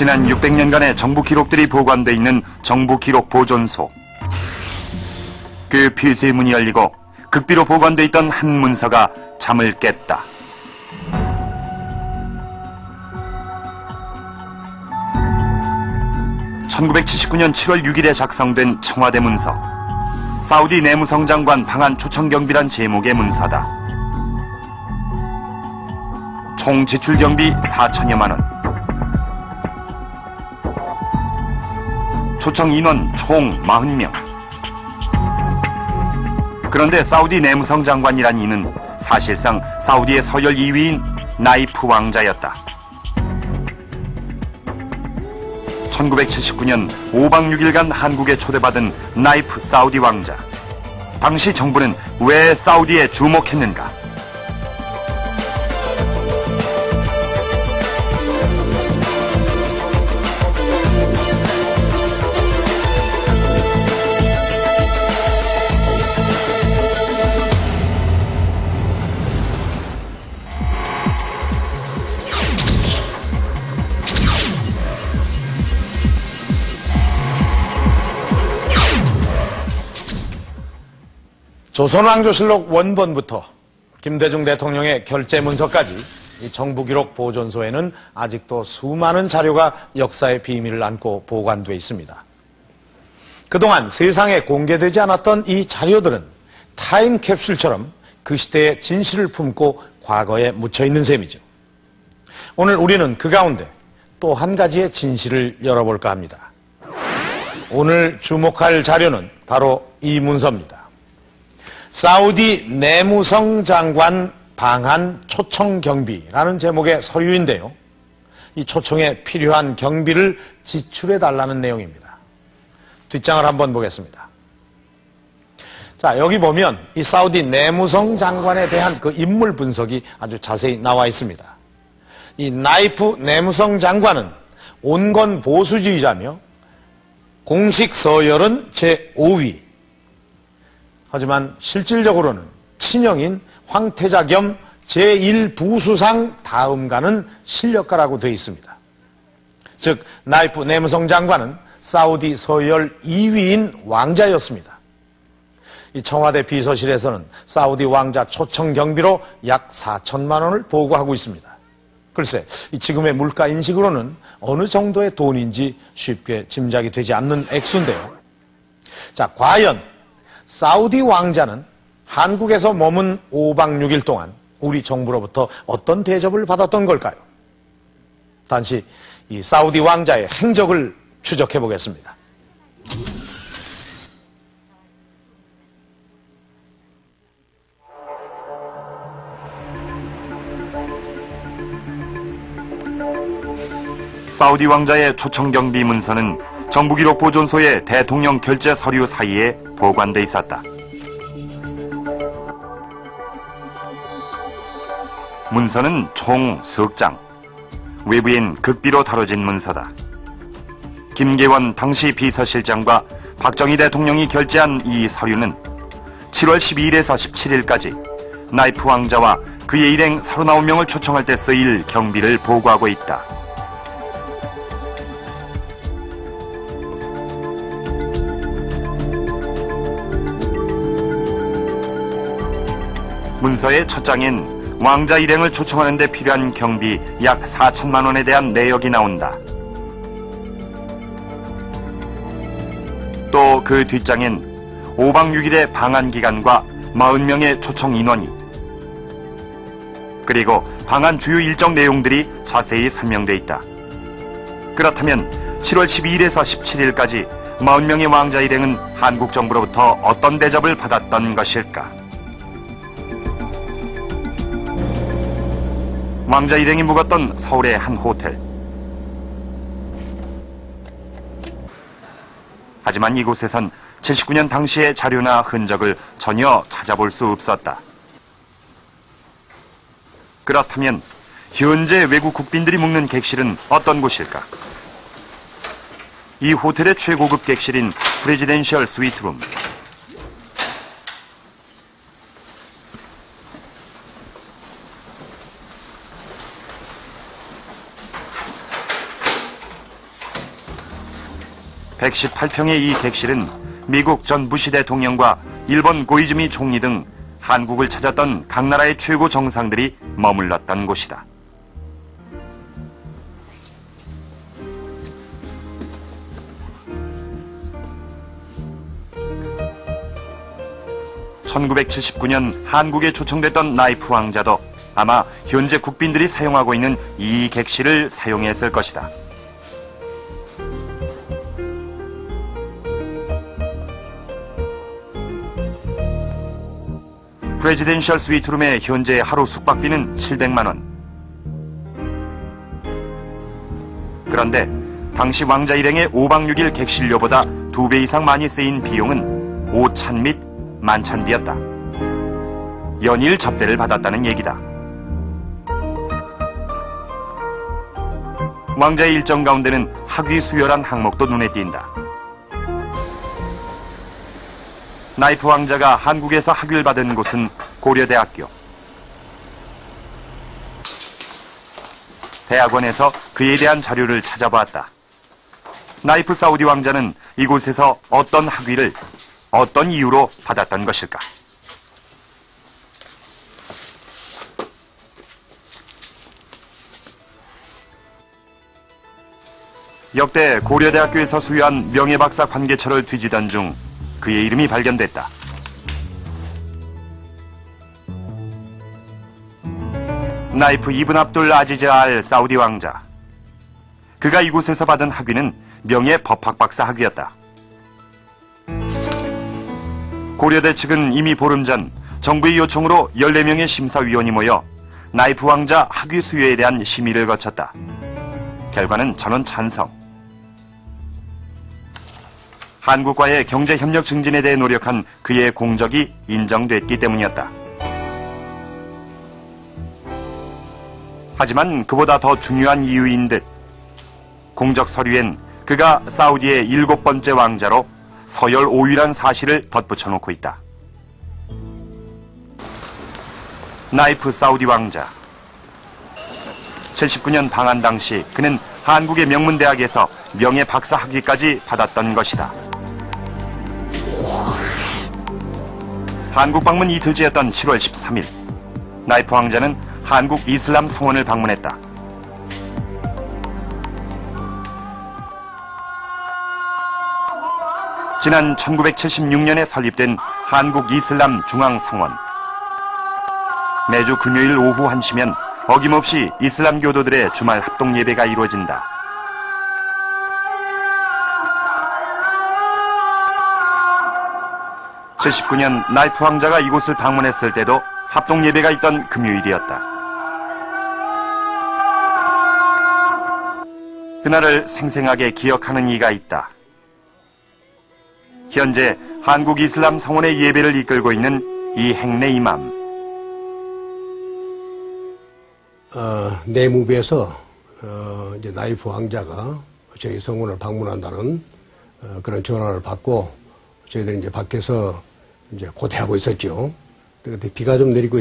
지난 600년간의 정부 기록들이 보관돼 있는 정부 기록 보존소. 그 폐쇄의 문이 열리고 극비로 보관돼 있던 한 문서가 잠을 깼다. (1979년 7월 6일에) 작성된 청와대 문서. 사우디 내무성 장관 방한 초청 경비란 제목의 문서다. 총 지출 경비 4천여만 원. 초청 인원 총 40명. 그런데 사우디 내무성 장관이란 이는 사실상 사우디의 서열 2위인 나이프 왕자였다. 1979년 5박 6일간 한국에 초대받은 나이프 사우디 왕자. 당시 정부는 왜 사우디에 주목했는가? 조선왕조실록 원본부터 김대중 대통령의 결재문서까지 이 정부기록 보존소에는 아직도 수많은 자료가 역사의 비밀을 안고 보관되어 있습니다. 그동안 세상에 공개되지 않았던 이 자료들은 타임캡슐처럼 그 시대의 진실을 품고 과거에 묻혀있는 셈이죠. 오늘 우리는 그 가운데 또 한 가지의 진실을 열어볼까 합니다. 오늘 주목할 자료는 바로 이 문서입니다. 사우디 내무성 장관 방한 초청 경비라는 제목의 서류인데요. 이 초청에 필요한 경비를 지출해달라는 내용입니다. 뒷장을 한번 보겠습니다. 자, 여기 보면 이 사우디 내무성 장관에 대한 그 인물 분석이 아주 자세히 나와 있습니다. 이 나이프 내무성 장관은 온건 보수주의자며 공식 서열은 제5위. 하지만 실질적으로는 친형인 황태자 겸 제1부수상 다음가는 실력가라고 되어 있습니다. 즉 나이프 내무성 장관은 사우디 서열 2위인 왕자였습니다. 이 청와대 비서실에서는 사우디 왕자 초청 경비로 약 4천만 원을 보고하고 있습니다. 글쎄, 이 지금의 물가 인식으로는 어느 정도의 돈인지 쉽게 짐작이 되지 않는 액수인데요. 자, 과연 사우디 왕자는 한국에서 머문 5박 6일 동안 우리 정부로부터 어떤 대접을 받았던 걸까요? 단지 이 사우디 왕자의 행적을 추적해 보겠습니다. 사우디 왕자의 초청 경비 문서는 정부기록 보존소의 대통령 결재 서류 사이에 보관돼 있었다. 문서는 총 3장. 외부인 극비로 다뤄진 문서다. 김계원 당시 비서실장과 박정희 대통령이 결재한 이 서류는 7월 12일에서 17일까지 나이프 왕자와 그의 일행 39명을 초청할 때 쓰일 경비를 보고하고 있다. 문서의 첫 장엔 왕자 일행을 초청하는 데 필요한 경비 약 4천만 원에 대한 내역이 나온다. 또 그 뒷장엔 5박 6일의 방한 기간과 40명의 초청 인원이, 그리고 방한 주요 일정 내용들이 자세히 설명돼 있다. 그렇다면 7월 12일에서 17일까지 40명의 왕자 일행은 한국 정부로부터 어떤 대접을 받았던 것일까? 왕자 일행이 묵었던 서울의 한 호텔. 하지만 이곳에선 79년 당시의 자료나 흔적을 전혀 찾아볼 수 없었다. 그렇다면 현재 외국 국빈들이 묵는 객실은 어떤 곳일까? 이 호텔의 최고급 객실인 프레지덴셜 스위트룸. 118평의 이 객실은 미국 전 부시 대통령과 일본 고이즈미 총리 등 한국을 찾았던 각 나라의 최고 정상들이 머물렀던 곳이다. (1979년) 한국에 초청됐던 나이프 왕자도 아마 현재 국빈들이 사용하고 있는 이 객실을 사용했을 것이다. 프레지덴셜 스위트룸의 현재 하루 숙박비는 700만 원. 그런데 당시 왕자 일행의 5박 6일 객실료보다 2배 이상 많이 쓰인 비용은 오찬 및 만찬비였다. 연일 접대를 받았다는 얘기다. 왕자의 일정 가운데는 학위 수여란 항목도 눈에 띈다. 나이프 왕자가 한국에서 학위를 받은 곳은 고려대학교. 대학원에서 그에 대한 자료를 찾아보았다. 나이프 사우디 왕자는 이곳에서 어떤 학위를 어떤 이유로 받았던 것일까? 역대 고려대학교에서 수여한 명예박사 관계처를 뒤지던 중 그의 이름이 발견됐다. 나이프 이븐 압둘 아지즈 알 사우디 왕자. 그가 이곳에서 받은 학위는 명예 법학박사 학위였다. 고려대 측은 이미 보름 전 정부의 요청으로 14명의 심사위원이 모여 나이프 왕자 학위 수여에 대한 심의를 거쳤다. 결과는 전원 찬성. 한국과의 경제협력 증진에 대해 노력한 그의 공적이 인정됐기 때문이었다. 하지만 그보다 더 중요한 이유인 듯 공적 서류엔 그가 사우디의 7번째 왕자로 서열 5위란 사실을 덧붙여 놓고 있다. 나이프 사우디 왕자. 79년 방한 당시 그는 한국의 명문대학에서 명예 박사 학위까지 받았던 것이다. 한국 방문 이틀째였던 7월 13일, 나이프 왕자는 한국 이슬람 성원을 방문했다. 지난 1976년에 설립된 한국 이슬람 중앙성원. 매주 금요일 오후 1시면 어김없이 이슬람 교도들의 주말 합동 예배가 이루어진다. (79년) 나이프 왕자가 이곳을 방문했을 때도 합동 예배가 있던 금요일이었다. 그날을 생생하게 기억하는 이가 있다. 현재 한국 이슬람 성원의 예배를 이끌고 있는 이 행내 이맘. 내무부에서 이제 나이프 왕자가 저희 성원을 방문한다는 그런 전화를 받고 저희들이 이제 밖에서 이제 고대하고 있었죠. 그때 비가 좀 내리고